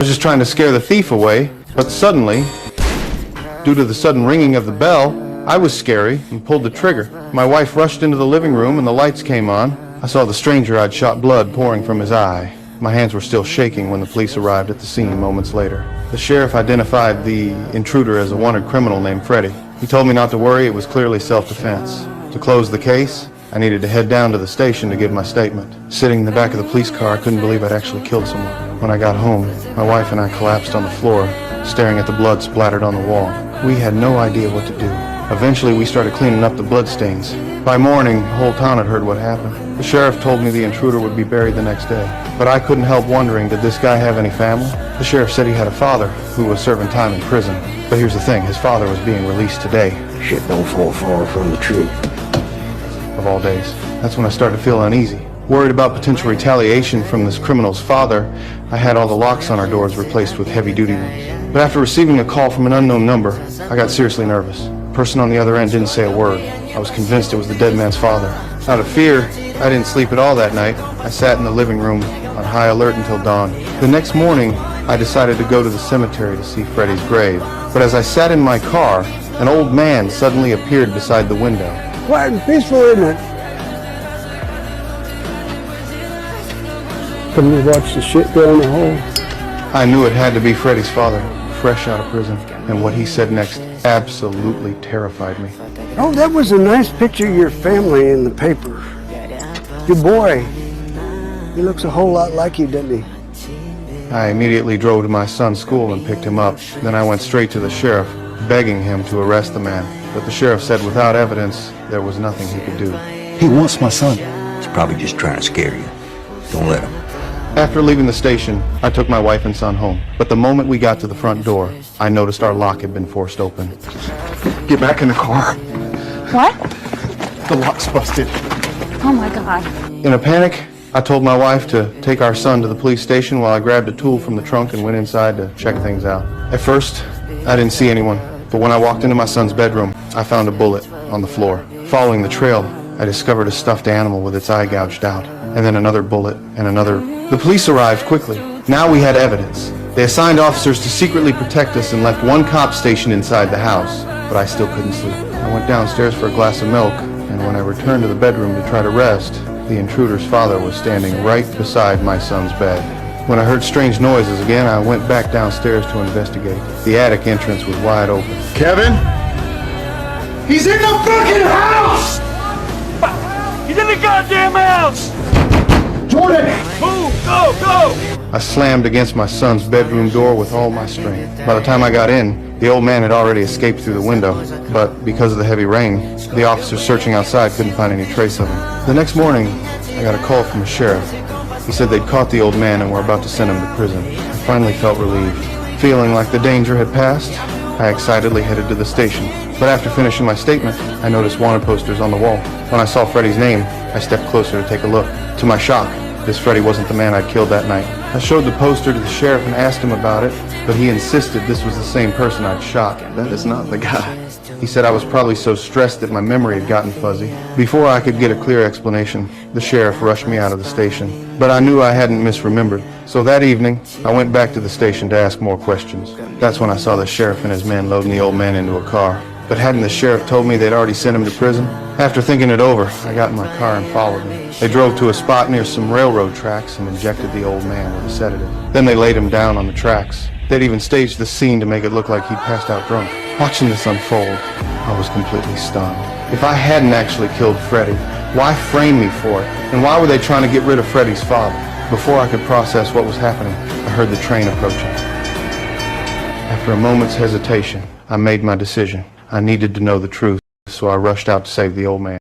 I was just trying to scare the thief away, but suddenly, due to the sudden ringing of the bell, I was scary and pulled the trigger. My wife rushed into the living room and the lights came on. I saw the stranger I'd shot blood pouring from his eye. My hands were still shaking when the police arrived at the scene moments later. The sheriff identified the intruder as a wanted criminal named Freddy. He told me not to worry, it was clearly self-defense. To close the case, I needed to head down to the station to give my statement. Sitting in the back of the police car, I couldn't believe I'd actually killed someone. When I got home, my wife and I collapsed on the floor, staring at the blood splattered on the wall. We had no idea what to do. Eventually, we started cleaning up the bloodstains. By morning, the whole town had heard what happened. The sheriff told me the intruder would be buried the next day. But I couldn't help wondering, did this guy have any family? The sheriff said he had a father who was serving time in prison. But here's the thing, his father was being released today. Shit don't fall far from the truth. Of all days. That's when I started to feel uneasy. Worried about potential retaliation from this criminal's father, I had all the locks on our doors replaced with heavy-duty ones. But after receiving a call from an unknown number, I got seriously nervous. The person on the other end didn't say a word. I was convinced it was the dead man's father. Out of fear, I didn't sleep at all that night. I sat in the living room on high alert until dawn. The next morning, I decided to go to the cemetery to see Freddy's grave. But as I sat in my car, an old man suddenly appeared beside the window. Quiet and peaceful, isn't it? Come to watch the shit go in the hole. I knew it had to be Freddy's father, fresh out of prison, and what he said next absolutely terrified me. Oh, that was a nice picture of your family in the paper. Your boy, he looks a whole lot like you, doesn't he? I immediately drove to my son's school and picked him up. Then I went straight to the sheriff, begging him to arrest the man. But the sheriff said without evidence, there was nothing he could do. He wants my son. He's probably just trying to scare you. Don't let him. After leaving the station, I took my wife and son home. But the moment we got to the front door, I noticed our lock had been forced open. Get back in the car. What? The lock's busted. Oh my God. In a panic, I told my wife to take our son to the police station while I grabbed a tool from the trunk and went inside to check things out. At first, I didn't see anyone, but when I walked into my son's bedroom, I found a bullet on the floor. Following the trail, I discovered a stuffed animal with its eye gouged out, and then another bullet and another. The police arrived quickly. Now we had evidence. They assigned officers to secretly protect us and left one cop stationed inside the house, but I still couldn't sleep. I went downstairs for a glass of milk, and when I returned to the bedroom to try to rest, the intruder's father was standing right beside my son's bed. When I heard strange noises again, I went back downstairs to investigate. The attic entrance was wide open. Kevin? He's in the fucking house! He's in the goddamn house! Jordan! Move! Go! Go! I slammed against my son's bedroom door with all my strength. By the time I got in, the old man had already escaped through the window, but because of the heavy rain, the officers searching outside couldn't find any trace of him. The next morning, I got a call from the sheriff. He said they'd caught the old man and were about to send him to prison. I finally felt relieved. Feeling like the danger had passed, I excitedly headed to the station. But after finishing my statement, I noticed wanted posters on the wall. When I saw Freddy's name, I stepped closer to take a look. To my shock, this Freddy wasn't the man I'd killed that night. I showed the poster to the sheriff and asked him about it, but he insisted this was the same person I'd shot. That is not the guy. He said I was probably so stressed that my memory had gotten fuzzy. Before I could get a clear explanation, the sheriff rushed me out of the station. But I knew I hadn't misremembered. So that evening, I went back to the station to ask more questions. That's when I saw the sheriff and his men loading the old man into a car. But hadn't the sheriff told me they'd already sent him to prison? After thinking it over, I got in my car and followed them. They drove to a spot near some railroad tracks and injected the old man with a sedative. Then they laid him down on the tracks. They'd even staged the scene to make it look like he'd passed out drunk. Watching this unfold, I was completely stunned. If I hadn't actually killed Freddy, why frame me for it? And why were they trying to get rid of Freddy's father? Before I could process what was happening, I heard the train approaching. After a moment's hesitation, I made my decision. I needed to know the truth, so I rushed out to save the old man.